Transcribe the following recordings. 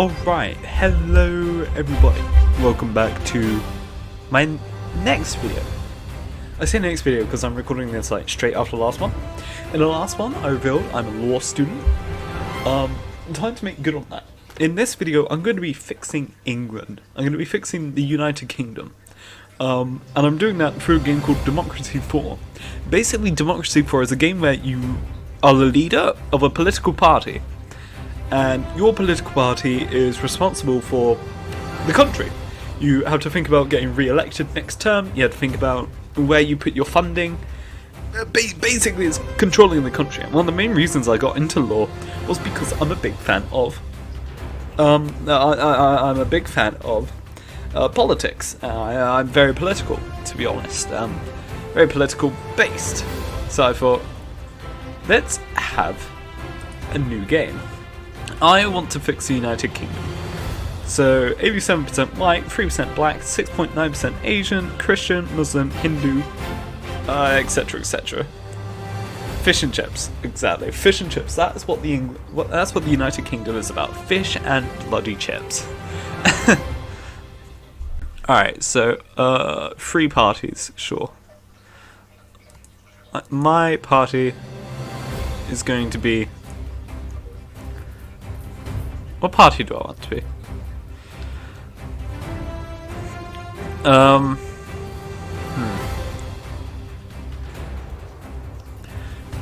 Alright, hello everybody. Welcome back to my next video. I say next video because I'm recording this like straight after the last one. In the last one I revealed I'm a law student. Time to make good on that. In this video I'm going to be fixing England. I'm going to be fixing the United Kingdom. And I'm doing that through a game called Democracy 4. Basically Democracy 4 is a game where you are the leader of a political party. And your political party is responsible for the country. You have to think about getting re-elected next term, you have to think about where you put your funding. Basically it's controlling the country. And one of the main reasons I got into law was because I'm a big fan of I'm a big fan of politics. I'm very political, to be honest. Very political based. So I thought, let's have a new game. I want to fix the United Kingdom. So 87% white, 3% black, 6.9% Asian, Christian, Muslim, Hindu, etc, etc. Fish and chips, exactly. Fish and chips. That's what the United Kingdom is about. Fish and bloody chips. Alright, so 3 parties, sure. My party is going to be... What party do I want to be?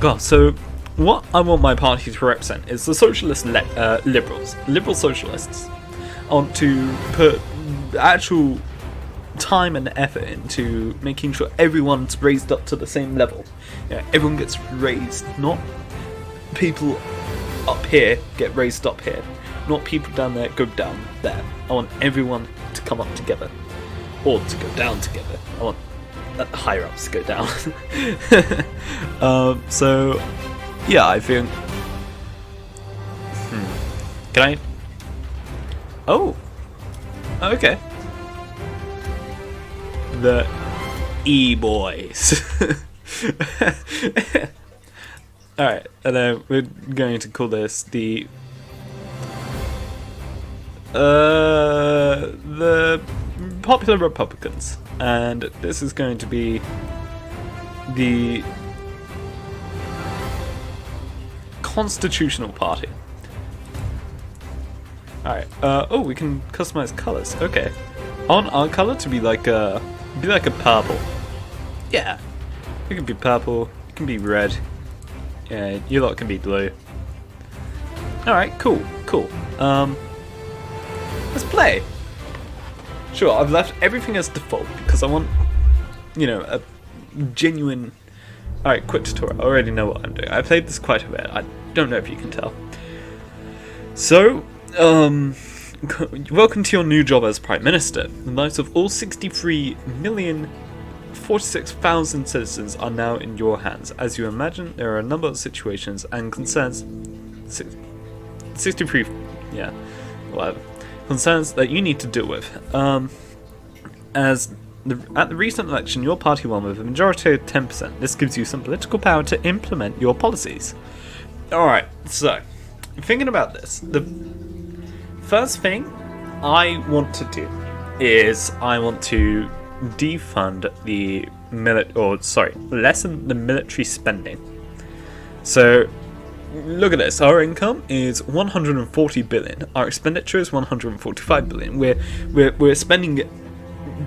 God, so what I want my party to represent is the socialist liberals, liberal socialists. I want to put actual time and effort into making sure everyone's raised up to the same level. You know, everyone gets raised, not people up here get raised up here. Not people down there go down there. I want everyone to come up together. Or to go down together. I want the higher ups to go down. So, yeah, I think... Can I... Oh! Okay. The E-boys. Alright, and then we're going to call this the Popular Republicans, and this is going to be the Constitutional Party. Alright, oh, we can customize colors. Okay. I want our color to be like a purple. Yeah. It can be purple, it can be red. Yeah, you lot can be blue. Alright, cool. Let's play. Sure, I've left everything as default because I want, you know, a genuine... Alright, quick tutorial. I already know what I'm doing. I played this quite a bit. I don't know if you can tell. So, welcome to your new job as Prime Minister. The lives of all 63,046,000 citizens are now in your hands. As you imagine, there are a number of situations and concerns... 63... yeah, whatever. Concerns that you need to deal with. At the recent election, your party won with a majority of 10%. This gives you some political power to implement your policies. Alright, so, thinking about this, the first thing I want to do is I want to defund the lessen the military spending. So, look at this, our income is 140 billion, our expenditure is 145 billion. We're spending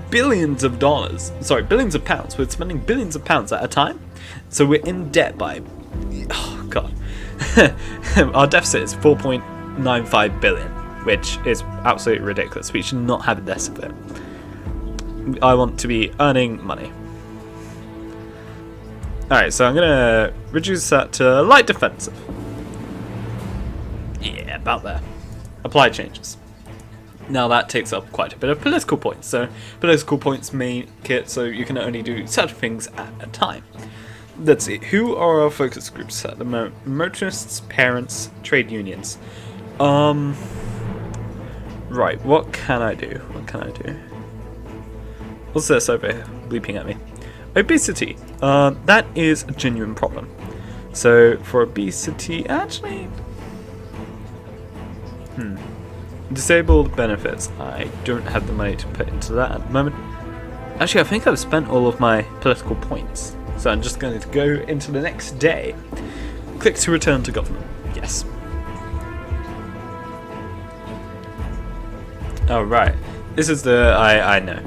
billions of pounds, we're spending billions of pounds at a time. So we're in debt by, oh god, our deficit is 4.95 billion, which is absolutely ridiculous. We should not have a deficit. I want to be earning money. Alright, so I'm gonna reduce that to light defensive. Yeah, about there. Apply changes. Now that takes up quite a bit of political points, so political points make it so you can only do certain things at a time. Let's see, who are our focus groups at the moment? Motorists, parents, trade unions. Right, what can I do? What's this over here bleeping at me? Obesity. That is a genuine problem. So for obesity, actually... Disable benefits. I don't have the money to put into that at the moment. Actually, I think I've spent all of my political points. So I'm just going to go into the next day. Click to return to government. Yes. Alright. This is the... I know.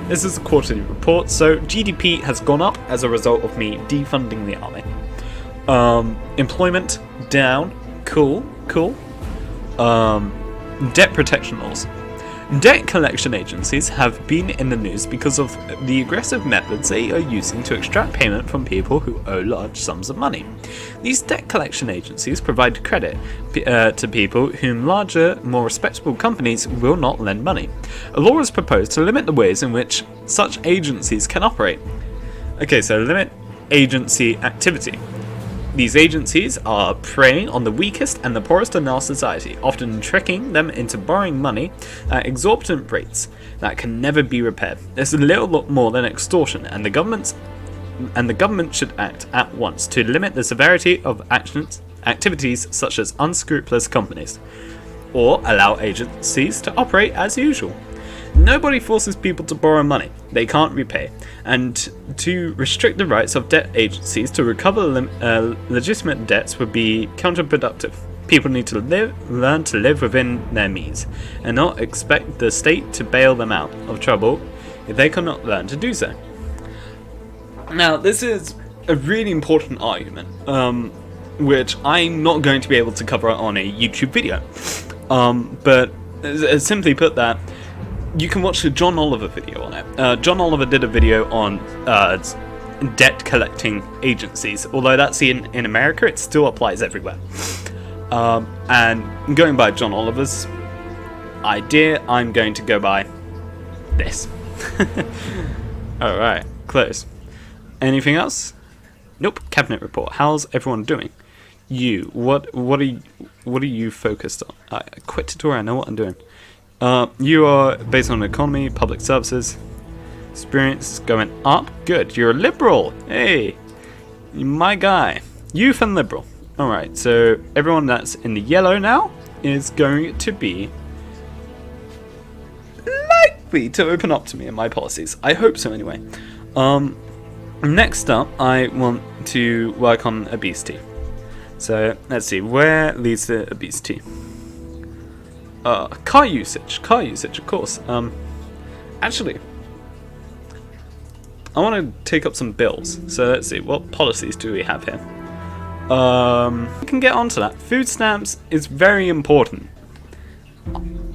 This is the quarterly report. So GDP has gone up as a result of me defunding the army. Employment down. Cool. Debt protection laws. Debt collection agencies have been in the news because of the aggressive methods they are using to extract payment from people who owe large sums of money. These debt collection agencies provide credit to people whom larger, more respectable companies will not lend money. A law is proposed to limit the ways in which such agencies can operate. Okay, so limit agency activity. These agencies are preying on the weakest and the poorest in our society, often tricking them into borrowing money at exorbitant rates that can never be repaired. This is a little more than extortion, and the government should act at once to limit the severity of activities such as unscrupulous companies, or allow agencies to operate as usual. Nobody forces people to borrow money they can't repay, and to restrict the rights of debt agencies to recover legitimate debts would be counterproductive. People need to learn to live within their means, and not expect the state to bail them out of trouble if they cannot learn to do so. Now, this is a really important argument, which I'm not going to be able to cover on a YouTube video. But simply put that, you can watch the John Oliver video on it. John Oliver did a video on debt collecting agencies, although that's in America, it still applies everywhere. And going by John Oliver's idea, I'm going to go by this. Alright, close. Anything else? Nope. Cabinet report. How's everyone doing? You. What are you focused on? I quit tutorial. I know what I'm doing. You are based on economy, public services, experience going up. Good. You're a liberal. Hey, my guy. Youth and liberal. All right. So everyone that's in the yellow now is going to be likely to open up to me in my policies. I hope so. Anyway. Next up, I want to work on obesity. So let's see, where leads to obesity? Car usage, of course. Actually, I want to take up some bills. So let's see, what policies do we have here? We can get onto that. Food stamps is very important.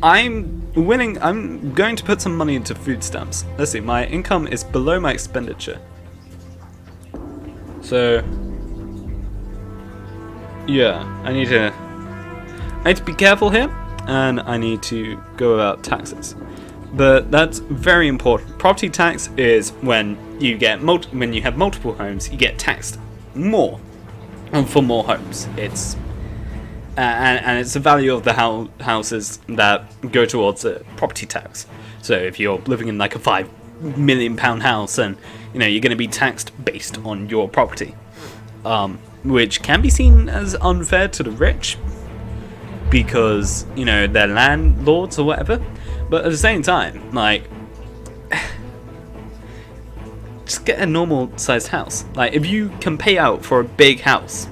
I'm going to put some money into food stamps. Let's see, my income is below my expenditure. So, yeah, I need to be careful here, and I need to go about taxes. But that's very important. Property tax is when you get when you have multiple homes, you get taxed more for more homes. It's and it's the value of the houses that go towards a property tax. So if you're living in like a £5 million house, and you're going to be taxed based on your property, which can be seen as unfair to the rich because they're landlords or whatever. But at the same time, like, just get a normal sized house. Like, if you can pay out for a big house,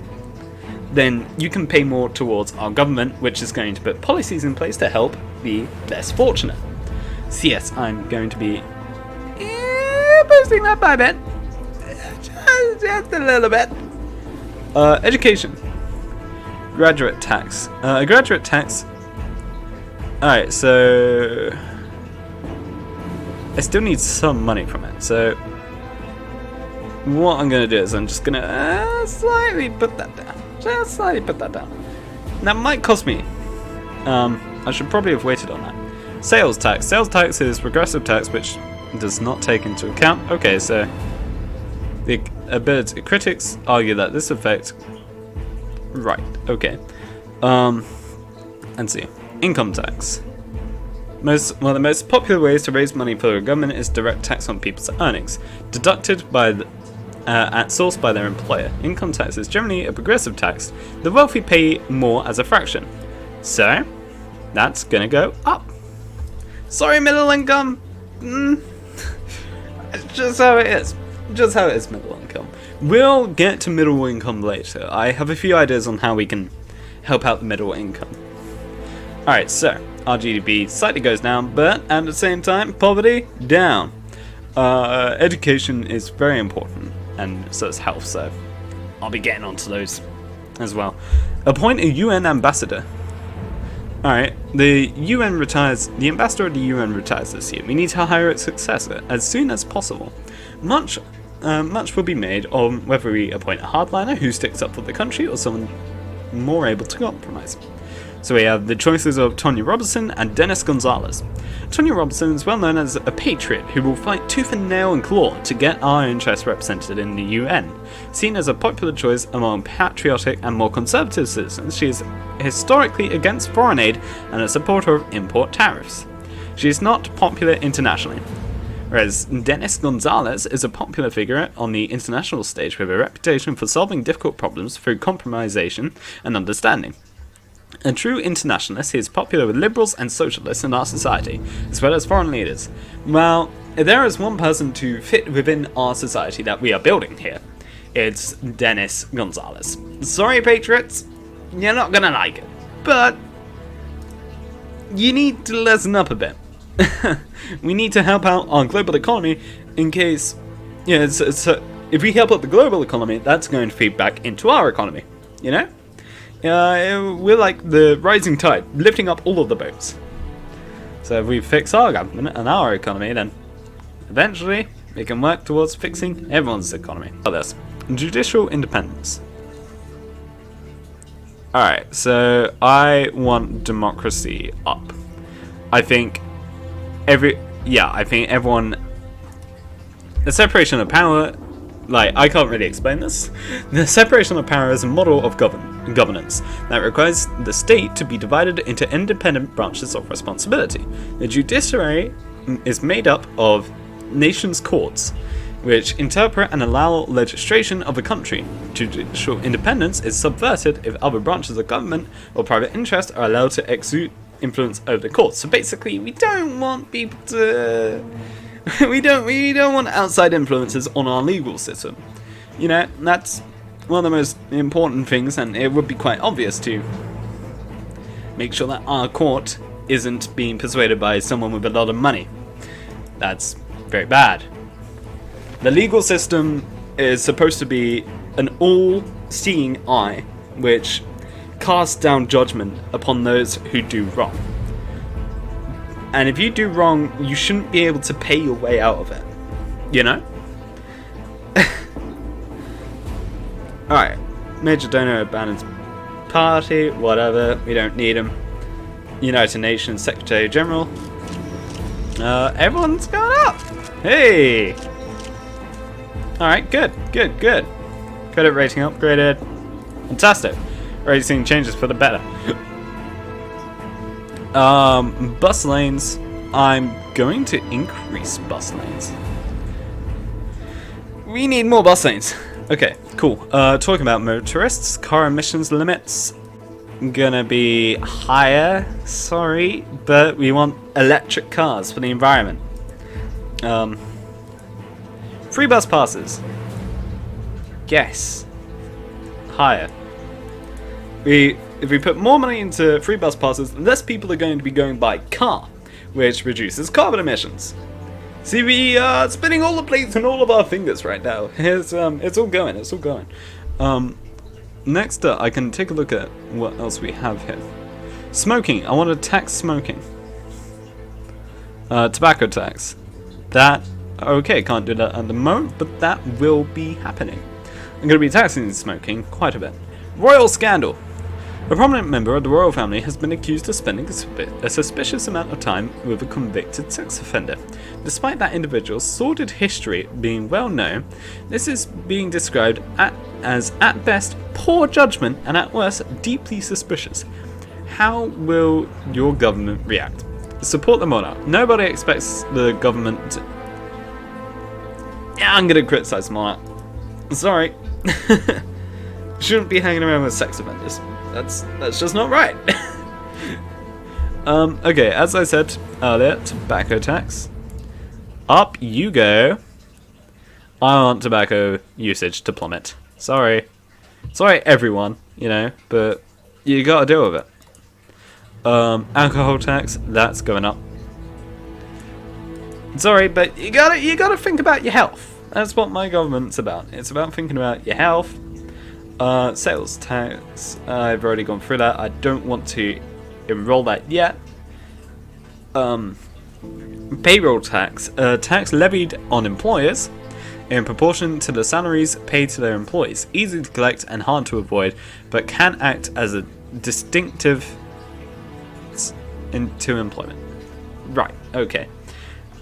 then you can pay more towards our government, which is going to put policies in place to help the less fortunate. So yes, I'm going to be boosting that by a bit. Just a little bit. Education. Graduate tax. Graduate tax. Alright, so I still need some money from it. So what I'm going to do is I'm just going to slightly put that down. Just slightly put that down. That might cost me. I should probably have waited on that. Sales tax. Sales tax is progressive tax, which does not take into account. Okay, so the ability critics argue that this affects. Right. Okay. Let's see. Income tax. One of the most popular ways to raise money for the government is direct tax on people's earnings, deducted by at source by their employer. Income tax is generally a progressive tax. The wealthy pay more as a fraction. So, that's gonna go up. Sorry, middle income. It's just how it is. Just how it is, middle income. We'll get to middle income later. I have a few ideas on how we can help out the middle income. Alright, so our GDP slightly goes down, but at the same time, poverty down. Education is very important, and so is health, so I'll be getting onto those as well. Appoint a UN ambassador. Alright, the ambassador of the UN retires this year. We need to hire its successor as soon as possible. Much will be made on whether we appoint a hardliner who sticks up for the country or someone more able to compromise. So we have the choices of Tonya Robinson and Dennis Gonzalez. Tonya Robinson is well known as a patriot who will fight tooth and nail and claw to get our interests represented in the UN. Seen as a popular choice among patriotic and more conservative citizens, she is historically against foreign aid and a supporter of import tariffs. She is not popular internationally, whereas Dennis Gonzalez is a popular figure on the international stage with a reputation for solving difficult problems through compromisation and understanding. A true internationalist, he is popular with liberals and socialists in our society, as well as foreign leaders. Well, there is one person to fit within our society that we are building here. It's Dennis Gonzalez. Sorry, patriots, you're not gonna like it, but you need to listen up a bit. We need to help out our global economy in case, if we help out the global economy, that's going to feed back into our economy, you know? We're like the rising tide, lifting up all of the boats. So if we fix our government and our economy, then eventually we can work towards fixing everyone's economy. This judicial independence. Alright, so I want democracy up. I think everyone, the separation of power, like, I can't really explain this. The separation of power is a model of governance that requires the state to be divided into independent branches of responsibility. The judiciary is made up of nations' courts, which interpret and allow legislation of a country. Judicial independence is subverted if other branches of government or private interests are allowed to exert influence over the courts. So basically, we don't want people to... we don't want outside influences on our legal system. You know, that's one of the most important things, and it would be quite obvious to make sure that our court isn't being persuaded by someone with a lot of money. That's very bad. The legal system is supposed to be an all-seeing eye, which casts down judgment upon those who do wrong. And if you do wrong, you shouldn't be able to pay your way out of it. You know? Alright. Major donor abandons party, whatever. We don't need him. United Nations Secretary General. Everyone's going up! Hey! Alright, good. Credit rating upgraded. Fantastic. Already seeing changes for the better. Bus lanes. I'm going to increase bus lanes. We need more bus lanes. Okay, cool. Talking about motorists, car emissions limits gonna be higher. Sorry, but we want electric cars for the environment. Free bus passes. Yes. Higher. If we put more money into free bus passes, less people are going to be going by car, which reduces carbon emissions. See, we are spinning all the plates on all of our fingers right now. It's all going. Next up, I can take a look at what else we have here. Smoking. I want to tax smoking. Tobacco tax. Okay, can't do that at the moment, but that will be happening. I'm going to be taxing smoking quite a bit. Royal scandal. A prominent member of the royal family has been accused of spending a suspicious amount of time with a convicted sex offender. Despite that individual's sordid history being well known, this is being described as at best poor judgment and at worst deeply suspicious. How will your government react? Support the monarch. Nobody expects the government to... Yeah, I'm going to criticize the monarch. Sorry. Shouldn't be hanging around with sex offenders. That's just not right. Okay, as I said earlier, tobacco tax. Up you go. I want tobacco usage to plummet. Sorry. Sorry, everyone, you know, but you gotta deal with it. Alcohol tax, that's going up. Sorry, but you gotta think about your health. That's what my government's about. It's about thinking about your health. Sales tax, I've already gone through that. I don't want to enroll that yet. Payroll tax, tax levied on employers in proportion to the salaries paid to their employees. Easy to collect and hard to avoid, but can act as a distinctive into employment. Right, okay.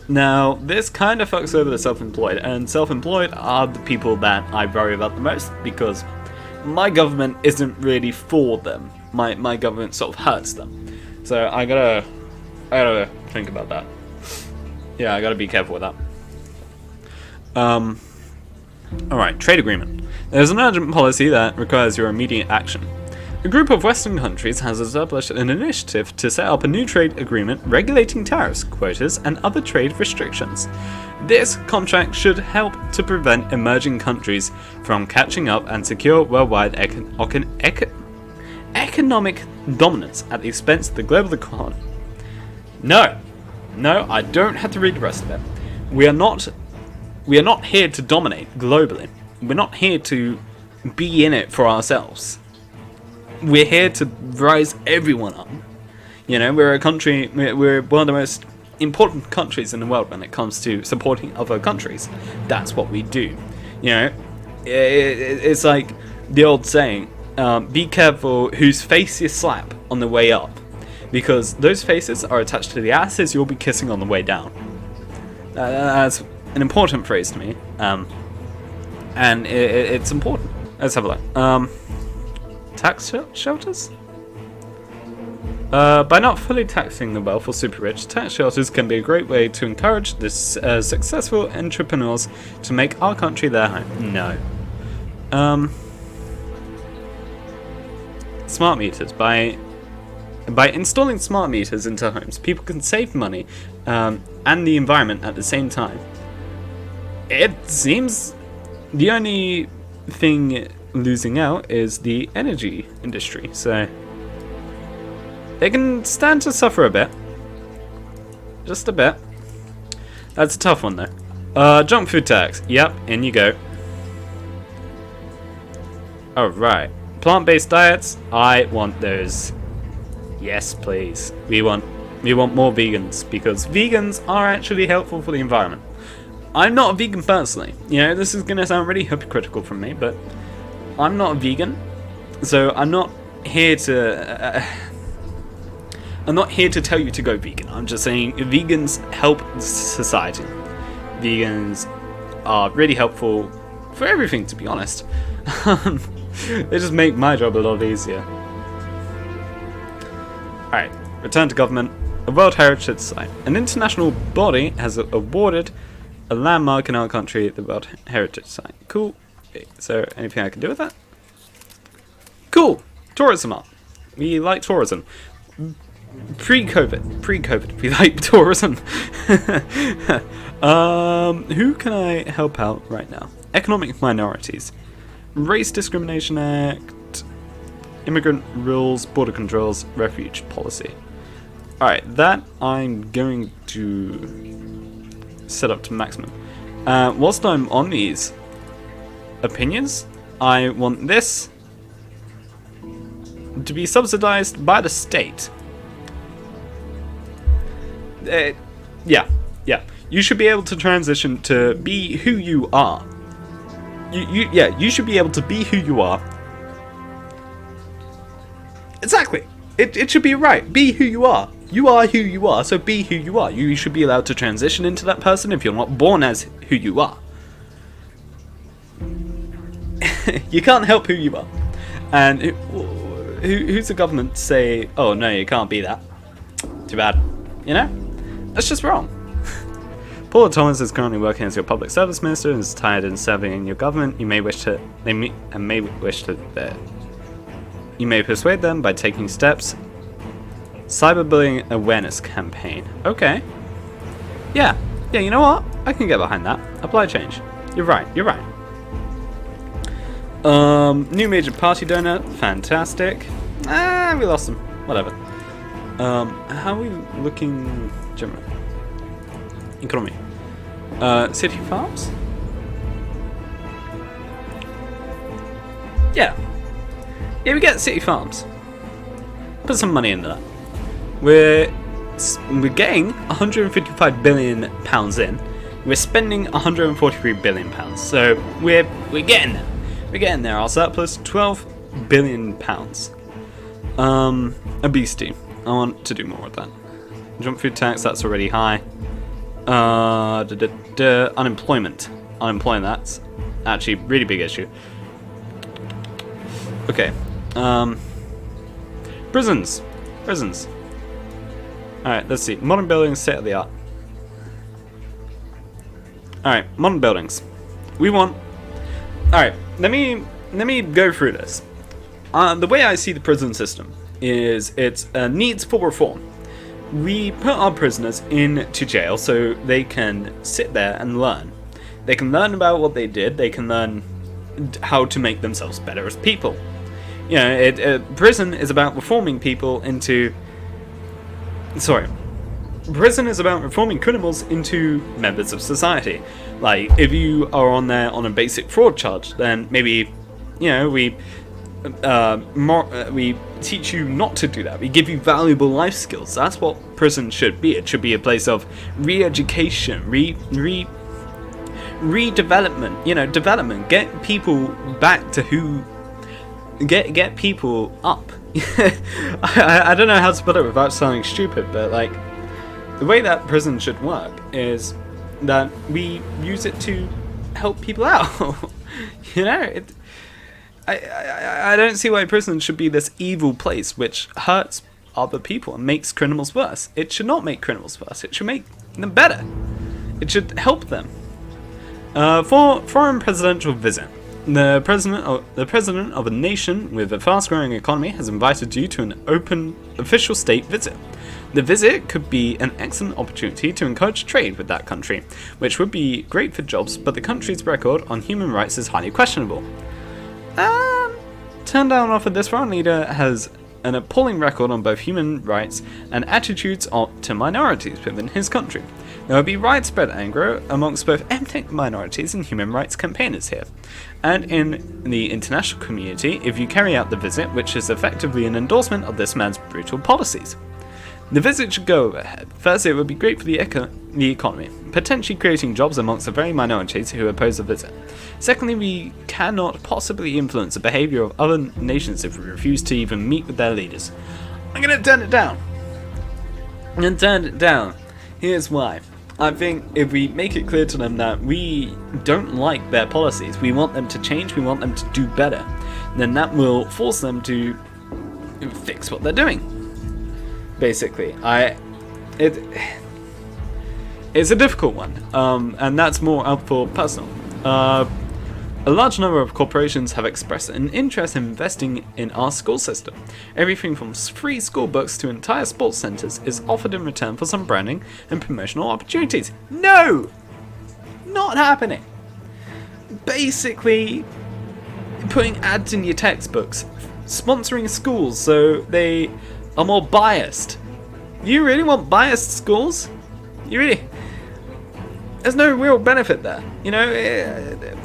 Now, this kind of fucks over the self-employed, and self-employed are the people that I worry about the most, because my government isn't really for them. My government sort of hurts them. So I gotta think about that. Yeah, I gotta be careful with that. Alright, trade agreement. There's an urgent policy that requires your immediate action. A group of Western countries has established an initiative to set up a new trade agreement regulating tariffs, quotas, and other trade restrictions. This contract should help to prevent emerging countries from catching up and secure worldwide economic dominance at the expense of the global economy. No, I don't have to read the rest of it. We are not here to dominate globally. We're not here to be in it for ourselves. We're here to rise everyone up. You know, we're one of the most important countries in the world when it comes to supporting other countries. That's what we do. You know, it's like the old saying, be careful whose face you slap on the way up, because those faces are attached to the asses you'll be kissing on the way down. That's an important phrase to me, and it's important. Let's have a look. Tax shelters? By not fully taxing the wealth or super rich, tax shelters can be a great way to encourage this successful entrepreneurs to make our country their home. No. Smart meters. By installing smart meters into homes, people can save money and the environment at the same time. It seems the only thing losing out is the energy industry, so they can stand to suffer a bit. Just a bit. That's a tough one though. Junk food tax. Yep, in you go. Alright. Plant-based diets. I want those. Yes, please. We want more vegans, because vegans are actually helpful for the environment. I'm not a vegan personally. You know, this is going to sound really hypocritical from me, but I'm not a vegan, so I'm not here to tell you to go vegan. I'm just saying vegans help society. Vegans are really helpful for everything, to be honest. They just make my job a lot easier. Alright, return to government. A World Heritage Site. An international body has awarded a landmark in our country the World Heritage Site. Cool. Is there anything I can do with that? Cool! Tourism up. We like tourism. Pre-COVID, we like tourism. Who can I help out right now? Economic minorities. Race Discrimination Act. Immigrant rules, border controls, refuge policy. Alright, that I'm going to set up to maximum. Whilst I'm on these opinions, I want this to be subsidized by the state. Yeah. You should be able to transition to be who you are. You should be able to be who you are. Exactly. It should be right. Be who you are. You are who you are, so be who you are. You should be allowed to transition into that person if you're not born as who you are. You can't help who you are. And who's the government to say, oh no, you can't be that? Too bad. You know? That's just wrong. Paul Thomas is currently working as your public service minister and is tired in serving in your government. You may persuade them by taking steps Cyberbullying awareness campaign. Okay. Yeah. Yeah, you know what? I can get behind that. Apply change. You're right. You're right. New major party donor. Fantastic. We lost them. Whatever. How are we looking generally? Economy. City farms? Yeah. Yeah, we get city farms. Put some money into that. We're getting 155 billion pounds in. We're spending 143 billion pounds. So we're getting there. We're getting there. Our surplus 12 billion pounds. Obesity. I want to do more with that. Junk food tax, that's already high. Unemployment. Unemployment, that's actually a really big issue. Okay. Prisons. Prisons. Alright, let's see. Modern buildings, state of the art. Alright, modern buildings. We want... Alright, let me go through this. The way I see the prison system is it's needs for reform. We put our prisoners into jail so they can sit there and learn. They can learn about what they did. They can learn how to make themselves better as people. You know, prison is about reforming people into... Sorry. Prison is about reforming criminals into members of society. Like, if you are on there on a basic fraud charge, then maybe, you know, we teach you not to do that. We give you valuable life skills. That's what prison should be. It should be a place of re-education, redevelopment. You know, development. Get people back to who. Get people up. I don't know how to put it without sounding stupid, but like the way that prison should work is that we use it to help people out. You know, I don't see why prison should be this evil place which hurts other people and makes criminals worse. It should not make criminals worse. It should make them better. It should help them. For foreign presidential visit. The president of a nation with a fast-growing economy has invited you to an open official state visit. The visit could be an excellent opportunity to encourage trade with that country, which would be great for jobs, but the country's record on human rights is highly questionable. Turned down offer. This foreign leader has an appalling record on both human rights and attitudes to minorities within his country. There will be widespread anger amongst both ethnic minorities and human rights campaigners here, and in the international community if you carry out the visit, which is effectively an endorsement of this man's brutal policies. The visit should go ahead. First, it would be great for the economy, potentially creating jobs amongst the very minorities who oppose the visit. Secondly, we cannot possibly influence the behaviour of other nations if we refuse to even meet with their leaders. I'm going to turn it down. I'm going to turn it down. Here's why. I think if we make it clear to them that we don't like their policies, we want them to change, we want them to do better, then that will force them to fix what they're doing. Basically, it's a difficult one, and that's more up for personal. A large number of corporations have expressed an interest in investing in our school system. Everything from free school books to entire sports centres is offered in return for some branding and promotional opportunities. No! Not happening! Basically, putting ads in your textbooks, sponsoring schools so they are more biased. You really want biased schools? You really... There's no real benefit there. You know,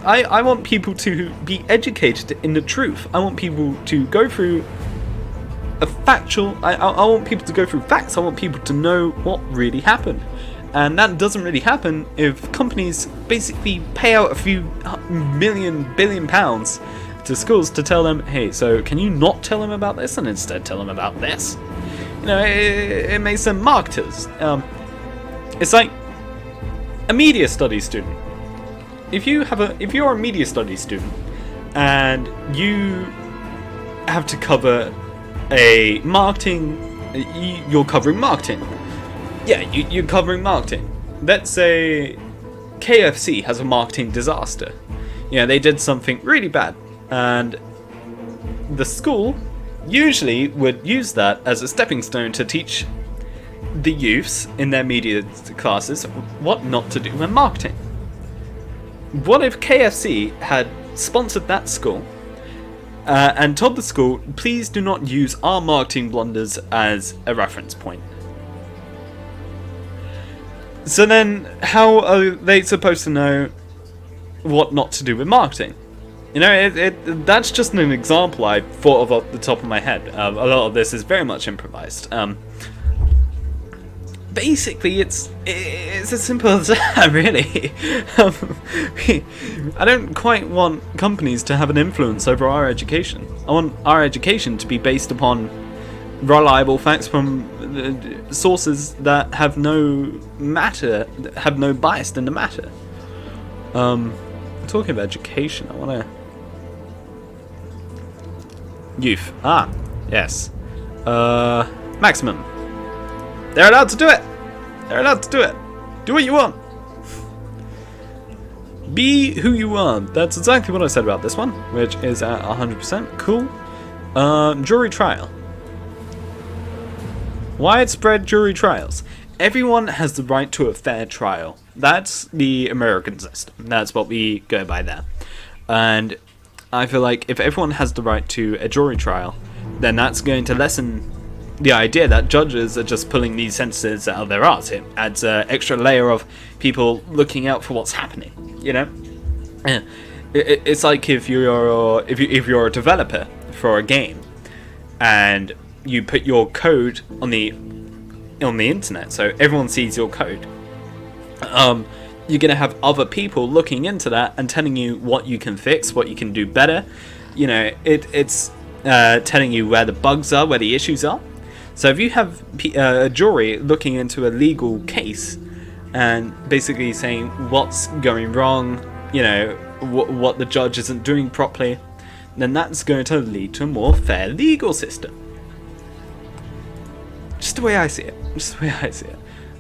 I want people to be educated in the truth. I want people to go through a factual... I want people to go through facts. I want people to know what really happened. And that doesn't really happen if companies basically pay out a few billion pounds to schools to tell them, hey, so can you not tell them about this and instead tell them about this? You know, it makes them marketers. It's like a media studies student. If you're a media studies student and you have to cover a marketing, you're covering marketing. Yeah, you're covering marketing. Let's say KFC has a marketing disaster. You know, they did something really bad, and the school usually would use that as a stepping stone to teach the youths in their media classes what not to do when marketing. What if KFC had sponsored that school and told the school, please do not use our marketing blunders as a reference point? So then, how are they supposed to know what not to do with marketing? You know, that's just an example I thought of off the top of my head. A lot of this is very much improvised. Basically, it's as simple as that, really. I don't quite want companies to have an influence over our education. I want our education to be based upon reliable facts from sources that have no bias in the matter. Talking of education, I want to... Youth. Ah, yes. Maximum. They're allowed to do it! They're allowed to do it! Do what you want! Be who you are. That's exactly what I said about this one, which is at 100%. Cool. Jury trial. Widespread jury trials. Everyone has the right to a fair trial. That's the American system. That's what we go by there. And I feel like if everyone has the right to a jury trial, then that's going to lessen the idea that judges are just pulling these sentences out of their arse. It adds an extra layer of people looking out for what's happening. You know, it's like if you're a developer for a game, and you put your code on the internet, so everyone sees your code. You're gonna have other people looking into that and telling you what you can fix, what you can do better. You know, it's telling you where the bugs are, where the issues are. So if you have a jury looking into a legal case and basically saying what's going wrong, you know, what the judge isn't doing properly, then that's going to lead to a more fair legal system. Just the way I see it. Just the way I see it.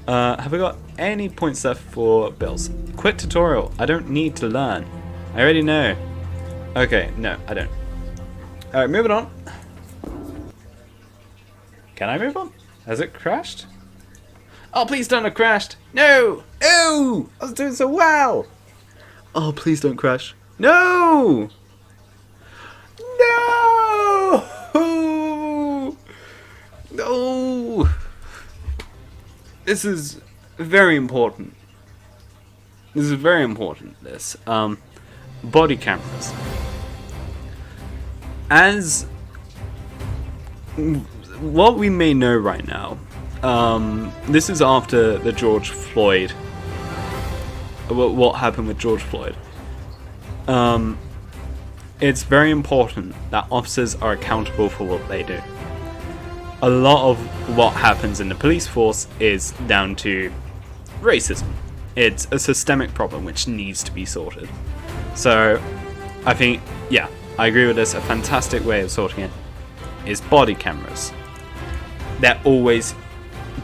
Have I got any points left for bills? Quick tutorial. I don't need to learn. I already know. Okay, no, I don't. Alright, moving on. Can I move on? Has it crashed? Oh, please don't have crashed. No! Oh! I was doing so well! Oh, please don't crash. No! No! No! This is very important. This is very important, this. Body cameras. As what we may know right now, this is after the George Floyd, what happened with George Floyd. It's very important that officers are accountable for what they do. A lot of what happens in the police force is down to racism. It's a systemic problem which needs to be sorted. So, I think, yeah, I agree with this. A fantastic way of sorting it is body cameras. They're always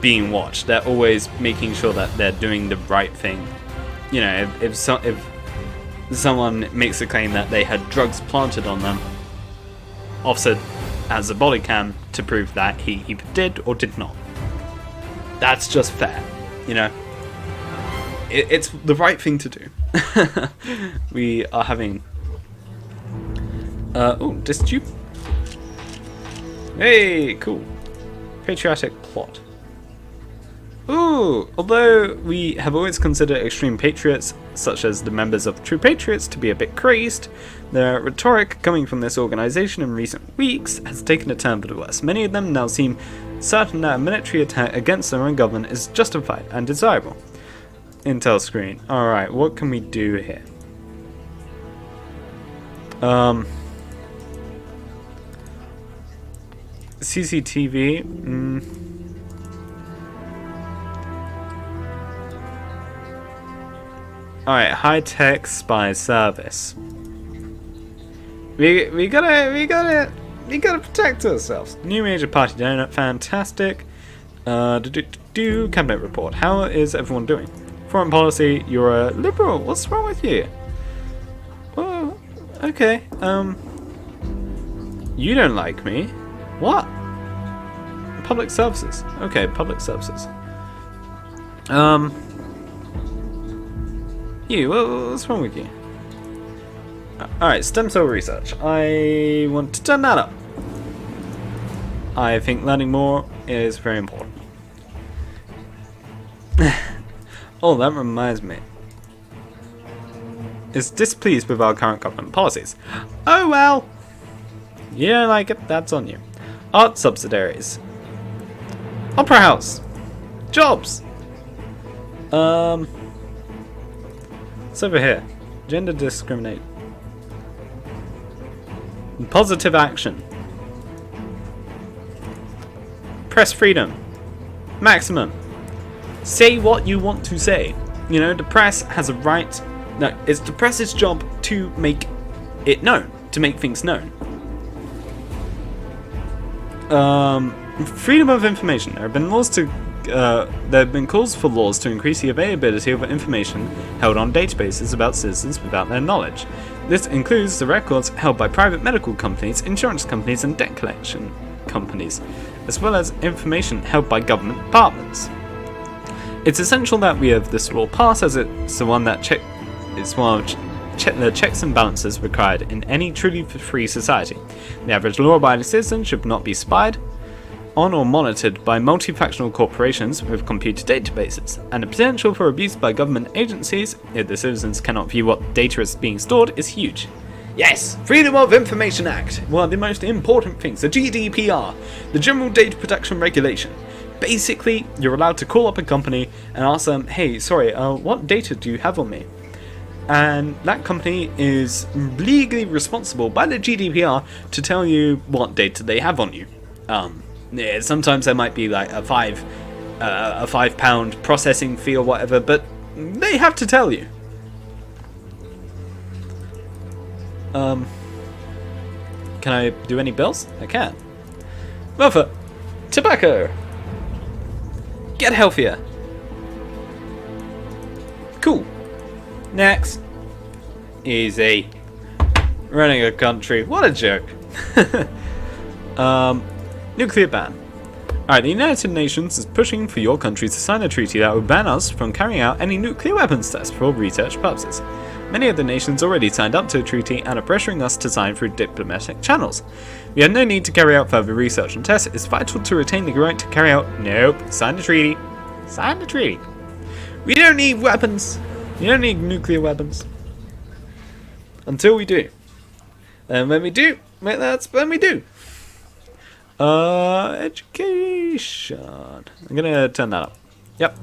being watched. They're always making sure that they're doing the right thing. You know, if someone makes a claim that they had drugs planted on them, officer has a body cam to prove that he either did or did not. That's just fair, you know. It's the right thing to do. We are having... oh, this tube. Hey, cool. Patriotic plot. Ooh, although we have always considered extreme patriots, such as the members of True Patriots, to be a bit crazed, the rhetoric coming from this organisation in recent weeks has taken a turn for the worse. Many of them now seem certain that a military attack against their own government is justified and desirable. Intel screen. Alright, what can we do here? CCTV. Alright, high-tech spy service. We gotta protect ourselves. New major party donut, fantastic. Cabinet report. How is everyone doing? Foreign policy, you're a liberal. What's wrong with you? Well, okay. You don't like me. What? Public services. Okay, public services. You, what's wrong with you? Alright, stem cell research. I want to turn that up. I think learning more is very important. Oh, that reminds me. Is displeased with our current government policies. Oh well! You don't like it, that's on you. Art subsidiaries. Opera house. Jobs. It's over here. Gender discriminate. Positive action. Press freedom. Maximum. Say what you want to say. You know, the press has a right. No, it's the press's job to make it known, to make things known. Freedom of information. There have been calls for laws to increase the availability of information held on databases about citizens without their knowledge. This includes the records held by private medical companies, insurance companies, and debt collection companies, as well as information held by government departments. It's essential that we have this law passed, as it's the one that the checks and balances required in any truly free society. The average law-abiding citizen should not be spied on or monitored by multifactional corporations with computer databases, and the potential for abuse by government agencies if the citizens cannot view what data is being stored is huge. Yes, Freedom of Information Act, one of the most important things, the GDPR, the General Data Protection Regulation. Basically, you're allowed to call up a company and ask them, hey, sorry, what data do you have on me? And that company is legally responsible by the GDPR to tell you what data they have on you. Yeah, sometimes there might be like a £5 processing fee or whatever, but they have to tell you. Can I do any bills? I can. Welfare. Tobacco. Get healthier. Cool. Next. Easy. Running a country. What a joke. Nuclear ban. Alright, the United Nations is pushing for your country to sign a treaty that would ban us from carrying out any nuclear weapons tests for research purposes. Many of the nations already signed up to a treaty and are pressuring us to sign through diplomatic channels. We have no need to carry out further research and tests. It's vital to retain the right to carry out. Nope. Sign the treaty. Sign the treaty. We don't need weapons. We don't need nuclear weapons. Until we do. And when we do, that's when we do. Education. I'm gonna turn that up. Yep.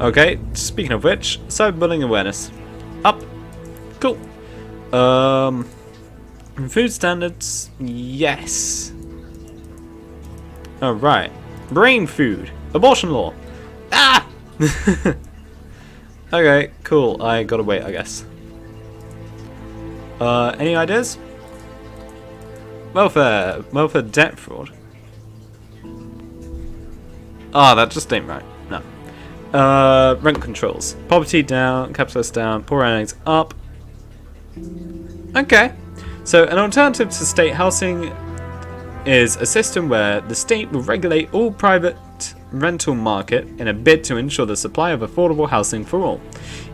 Okay, speaking of which, cyberbullying awareness. Up. Cool. Food standards. Yes. Alright. Brain food. Abortion law. Ah! Okay, cool. I gotta wait, I guess. Any ideas? Welfare. Welfare debt fraud. Ah, that just ain't right. No. Rent controls. Poverty down, capitalist down, poor earnings up. Okay. So an alternative to state housing is a system where the state will regulate all private rental market in a bid to ensure the supply of affordable housing for all.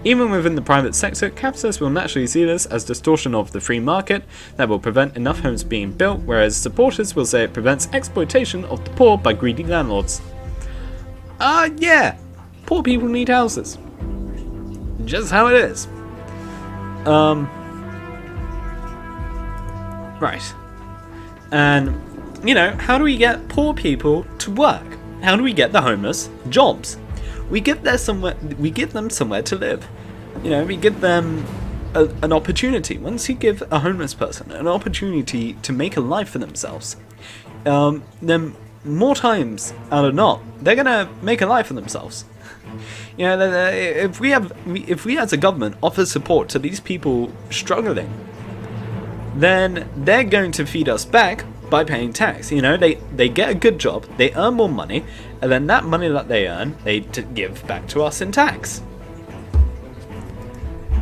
Even within the private sector, capitalists will naturally see this as distortion of the free market that will prevent enough homes being built, whereas supporters will say it prevents exploitation of the poor by greedy landlords. Yeah, poor people need houses. Just how it is. Right. And, you know, how do we get poor people to work? How do we get the homeless jobs? We give them somewhere to live. You know, we give them an opportunity. Once you give a homeless person an opportunity to make a life for themselves, then more times out of not, they're gonna make a life for themselves. You know, if we as a government offer support to these people struggling, then they're going to feed us back by paying tax. You know, they get a good job, they earn more money, and then that money that they earn, they give back to us in tax.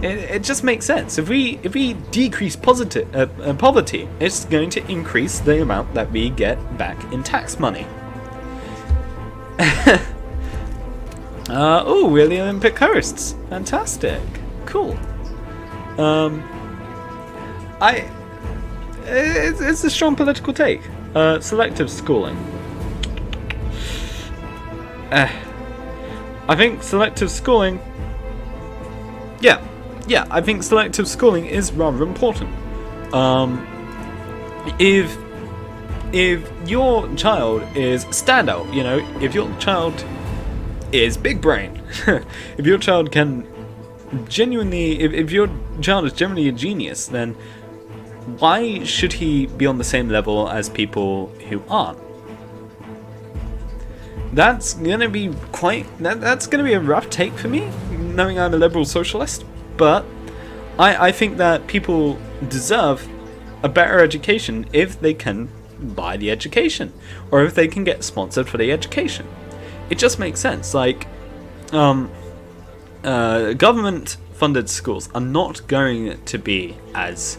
It just makes sense. If we decrease poverty, it's going to increase the amount that we get back in tax money. Oh, we're the Olympic hosts. Fantastic. Cool. It's a strong political take. Selective schooling. I think selective schooling. Yeah, I think selective schooling is rather important. If your child is standout, you know, if your child is big brain, if your child can genuinely, if your child is genuinely a genius, then why should he be on the same level as people who aren't? That's gonna be that's gonna be a rough take for me, knowing I'm a liberal socialist. But I think that people deserve a better education if they can buy the education, or if they can get sponsored for the education. It just makes sense. Like, government-funded schools are not going to be as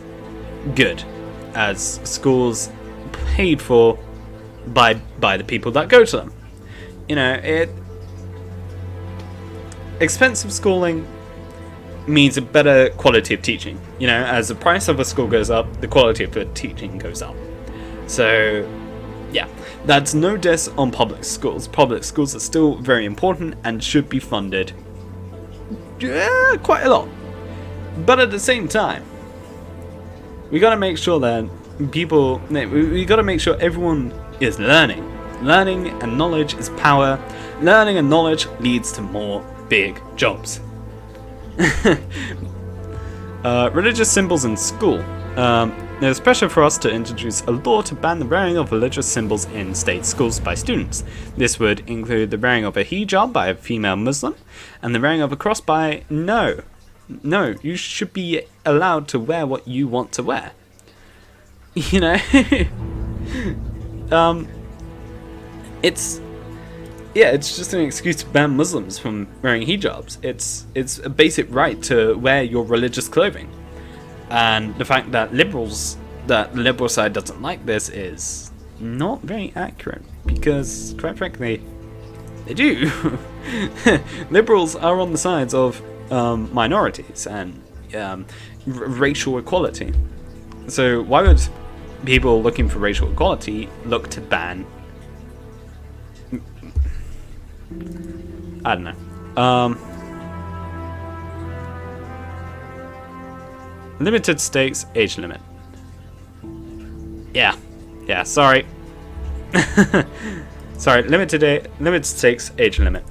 good as schools paid for by the people that go to them. You know, expensive schooling means a better quality of teaching. You know, as the price of a school goes up, the quality of the teaching goes up. So, yeah, that's no diss on public schools. Public schools are still very important and should be funded quite a lot. But at the same time, we gotta make sure that we gotta make sure everyone is learning. Learning and knowledge is power. Learning and knowledge leads to more big jobs. Religious symbols in school. There's pressure for us to introduce a law to ban the wearing of religious symbols in state schools by students. This would include the wearing of a hijab by a female Muslim, and the wearing of a cross by no, you should be allowed to wear what you want to wear. You know, it's just an excuse to ban Muslims from wearing hijabs. It's a basic right to wear your religious clothing. And the fact that the liberal side doesn't like this is not very accurate, because quite frankly, they do. Liberals are on the sides of minorities and racial equality. So why would people looking for racial equality look to ban? I don't know. Limited stakes age limit. Yeah, sorry. Sorry, limited stakes age limit.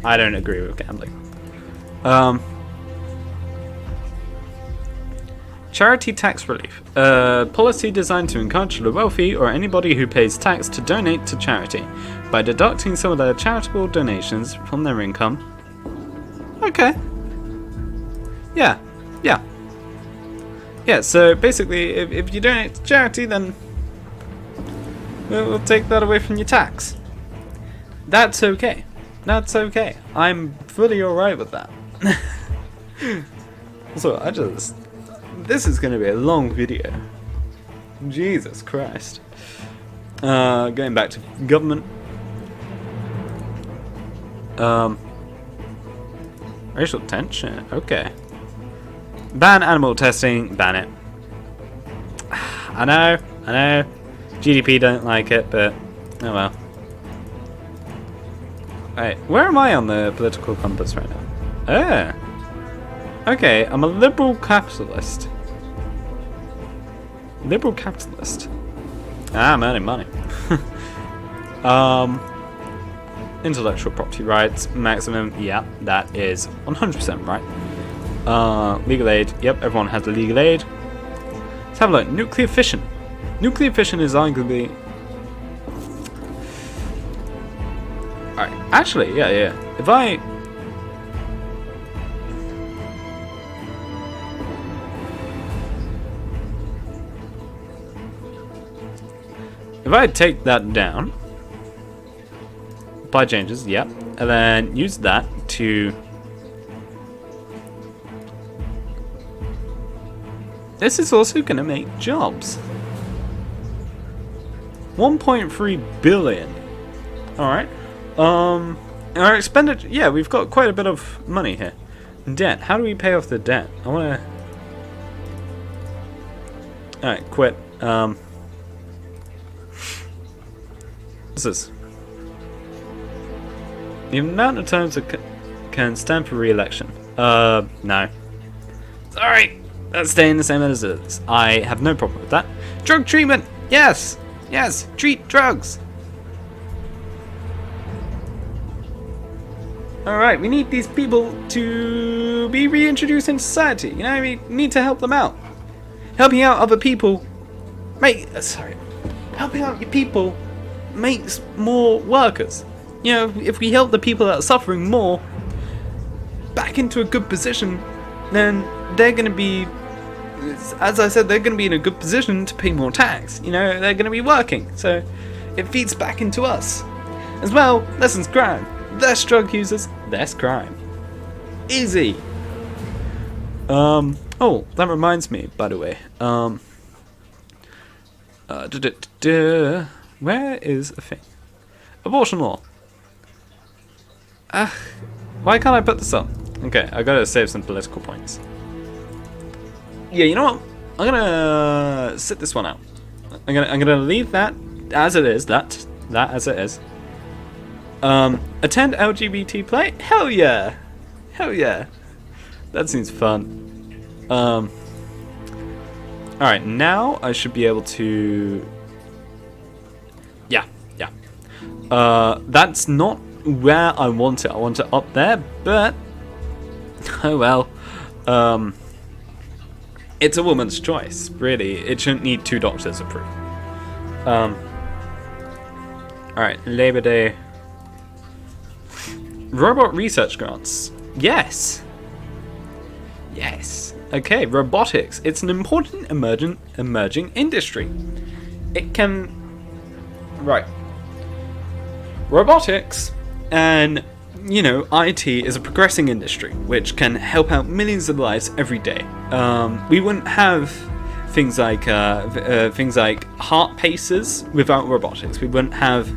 I don't agree with gambling. Charity tax relief. Policy designed to encourage the wealthy or anybody who pays tax to donate to charity by deducting some of their charitable donations from their income. Okay. Yeah, so basically, if you donate to charity, then we'll take that away from your tax. That's okay. I'm fully alright with that. Also, this is going to be a long video. Jesus Christ. Going back to government. Racial tension. Okay. Ban animal testing. Ban it. I know. GDP don't like it, but oh well. Wait, where am I on the political compass right now? Okay, I'm a liberal capitalist. I'm earning money. Intellectual property rights, maximum, yeah, that is 100% right. Legal aid, yep, everyone has a legal aid. Let's have a look. Nuclear fission. Nuclear fission is arguably... Alright, actually, yeah. If I take that down, apply changes, yep, and then use that to this is also going to make jobs. 1.3 billion. Alright. Our expenditure... Yeah, we've got quite a bit of money here. Debt. How do we pay off the debt? I want to... Alright, quit. What's this? The amount of times it can stand for re-election. No. Sorry. That's staying the same as it is. I have no problem with that. Drug treatment! Yes! Yes! Treat drugs! Alright, we need these people to be reintroduced into society. You know, we need to help them out. Helping out other people helping out your people makes more workers. You know, if we help the people that are suffering more back into a good position, then they're going to be, as I said, they're going to be in a good position to pay more tax. You know, they're going to be working. So it feeds back into us. As well, lessens crime. Less drug users, less crime. Easy. Oh, that reminds me, by the way. Where is a thing? Abortion law. Why can't I put this up? Okay, I gotta save some political points. Yeah, you know what? I'm gonna sit this one out. I'm gonna leave that as it is. That as it is. Attend LGBT play? Hell yeah! Hell yeah! That seems fun. Alright, now I should be able to... Yeah. That's not where I want it. I want it up there, but... Oh well. It's a woman's choice, really. It shouldn't need 2 doctors' approve. Alright, Labor Day... Robot research grants. Yes. Yes. Okay, robotics. It's an important emerging industry. It can... Right. Robotics and, you know, IT is a progressing industry which can help out millions of lives every day. We wouldn't have things like heart pacers without robotics. We wouldn't have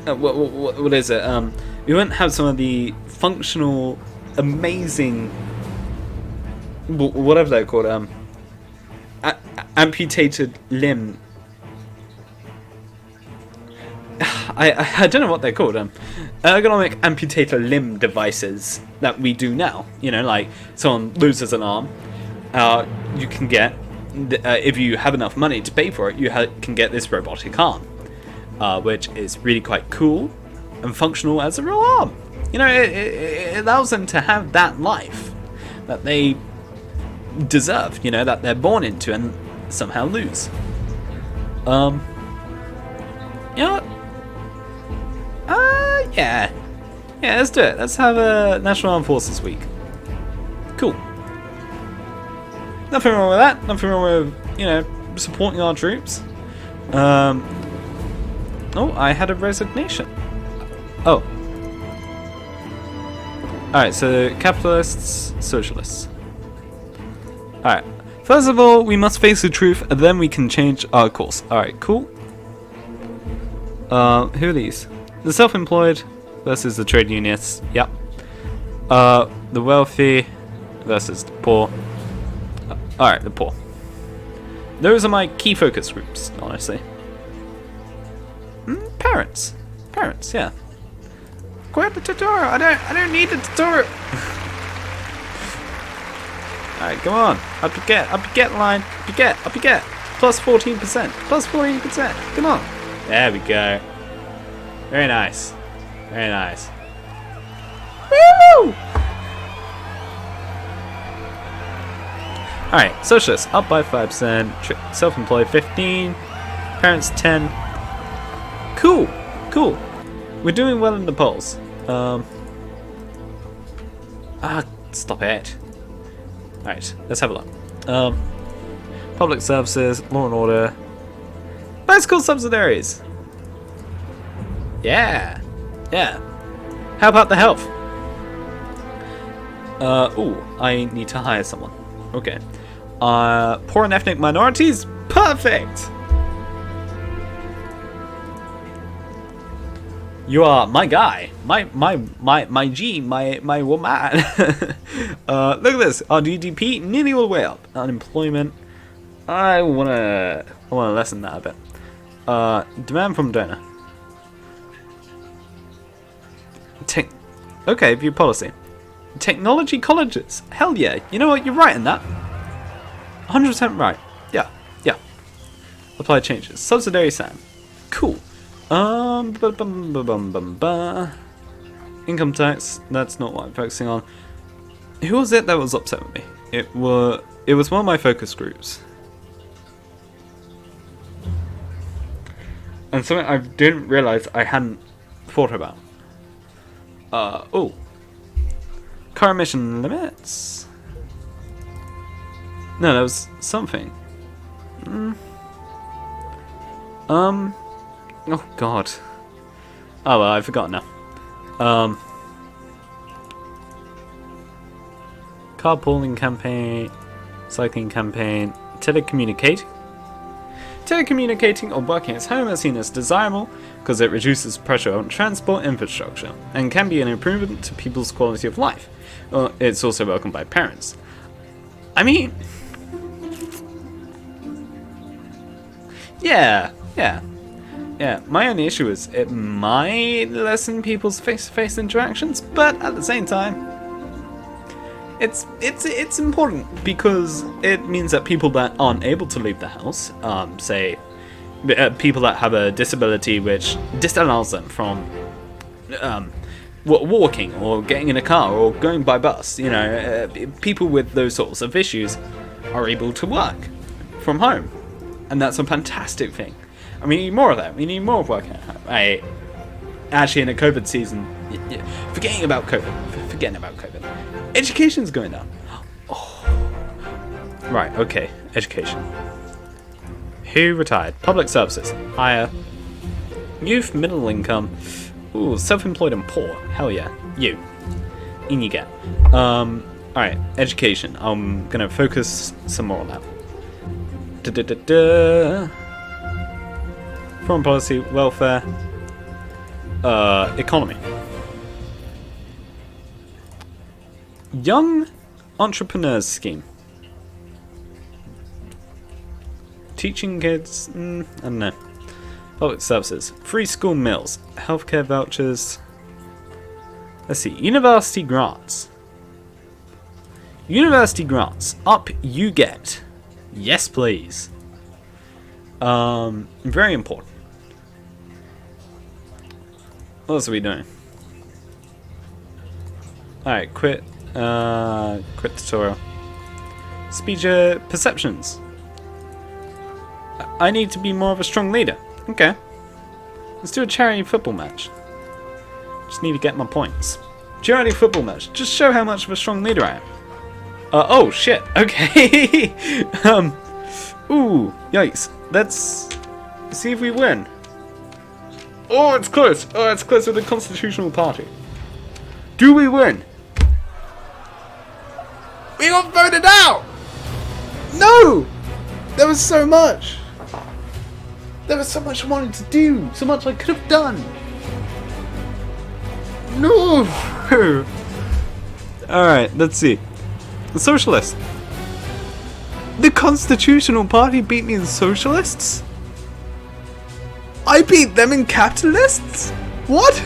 what is it? We wouldn't have some of the functional, amazing, whatever they're called, amputated limb. I don't know what they're called. Ergonomic amputated limb devices that we do now. You know, like someone loses an arm, you can get, if you have enough money to pay for it, you can get this robotic arm. Which is really quite cool and functional as a real arm. You know, it allows them to have that life that they deserve, you know, that they're born into and somehow lose. You know what? Yeah, let's do it. Let's have a National Armed Forces Week. Cool. Nothing wrong with that. Nothing wrong with, you know, supporting our troops. Oh, I had a resignation. Oh. Alright, so capitalists, socialists. Alright. First of all, we must face the truth, and then we can change our course. Alright, cool. Who are these? The self-employed versus the trade unionists. Yep. The wealthy versus the poor. Alright, the poor. Those are my key focus groups, honestly. Parents, yeah. Quit the tutorial. I don't need the tutorial. Alright, come on. Up you get line. Up you get. Plus 14%. Plus 14%. Come on. There we go. Very nice. Very nice. Woo! Alright, socialists up by 5%. Self-employed 15. Parents 10. Cool. We're doing well in the polls. Stop it. Alright, let's have a look. Public services, law and order. Bicycle subsidiaries. Yeah. How about the health? I need to hire someone. Okay. Poor and ethnic minorities? Perfect! You are my guy. My G, my woman. Look at this. Our GDP nearly all the way up. Unemployment. I wanna lessen that a bit. Demand from donor. Okay, view policy. Technology colleges. Hell yeah. You know what? You're right in that. 100% right. Yeah. Apply changes. Subsidiary SAM. Cool. Income tax. That's not what I'm focusing on. Who was it that was upset with me? It was one of my focus groups. And something I didn't realize I hadn't thought about. Car emission limits? No, that was something. Oh god. Oh well, I've forgotten now. Carpooling campaign, cycling campaign, telecommunicating. Telecommunicating or working at home is seen as desirable because it reduces pressure on transport infrastructure and can be an improvement to people's quality of life. It's also welcomed by parents. I mean, yeah. My only issue is it might lessen people's face-to-face interactions, but at the same time, it's important because it means that people that aren't able to leave the house, say people that have a disability which disallows them from walking or getting in a car or going by bus, you know, people with those sorts of issues are able to work from home, and that's a fantastic thing. And we need more of that. We need more of working at home. Actually, in a COVID season, forgetting about COVID. Education's going down. Oh. Right, okay. Education. Who retired? Public services. Higher. Youth, middle income. Ooh, self-employed and poor. Hell yeah. You. In you get. Alright, education. I'm gonna focus some more on that. Foreign policy, welfare, economy. Young entrepreneurs scheme. Teaching kids, I don't know. Public services, free school meals, healthcare vouchers. Let's see, university grants. University grants, up you get. Yes, please. Very important. What else are we doing? Alright, quit tutorial. Speech perceptions. I need to be more of a strong leader. Okay. Let's do a charity football match. Just need to get my points. Charity football match. Just show how much of a strong leader I am. Oh shit. Okay. Ooh, yikes. Let's see if we win. Oh, it's close. Oh, it's close with the Constitutional Party. Do we win? We got voted out! No! There was so much. There was so much I wanted to do. So much I could have done. No! Alright, let's see. The Socialists. The Constitutional Party beat me in Socialists? I beat them in Capitalists? What?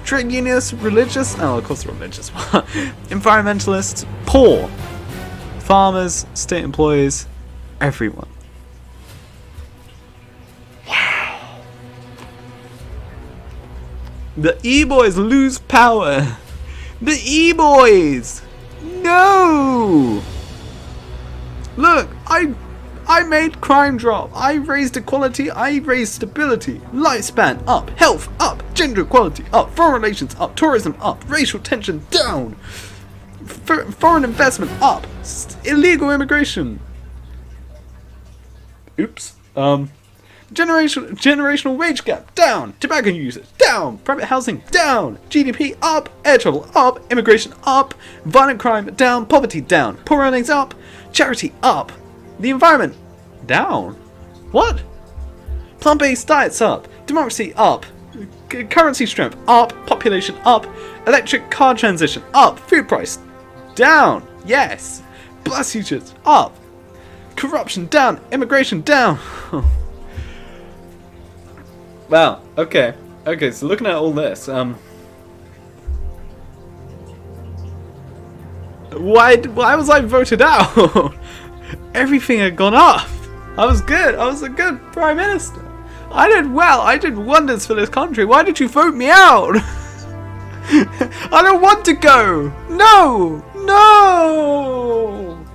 Trade unionists, religious, oh of course religious, environmentalists, poor, farmers, state employees, everyone. Wow. The E-boys lose power. The E-boys! No! Look, I made crime drop, I raised equality, I raised stability, lifespan up, health up, gender equality up, foreign relations up, tourism up, racial tension down, foreign investment up, illegal immigration. Oops. Generational wage gap, down. Tobacco users, down. Private housing, down. GDP, up. Air travel, up. Immigration, up. Violent crime, down. Poverty, down. Poor earnings, up. Charity, up. The environment, down. What? Plant-based diets, up. Democracy, up. Currency strength, up. Population, up. Electric car transition, up. Food price, down. Yes. Bus usage, up. Corruption, down. Immigration, down. Wow. Okay. Okay. So looking at all this, why was I voted out? Everything had gone up. I was good. I was a good prime minister. I did well. I did wonders for this country. Why did you vote me out? I don't want to go. No. No.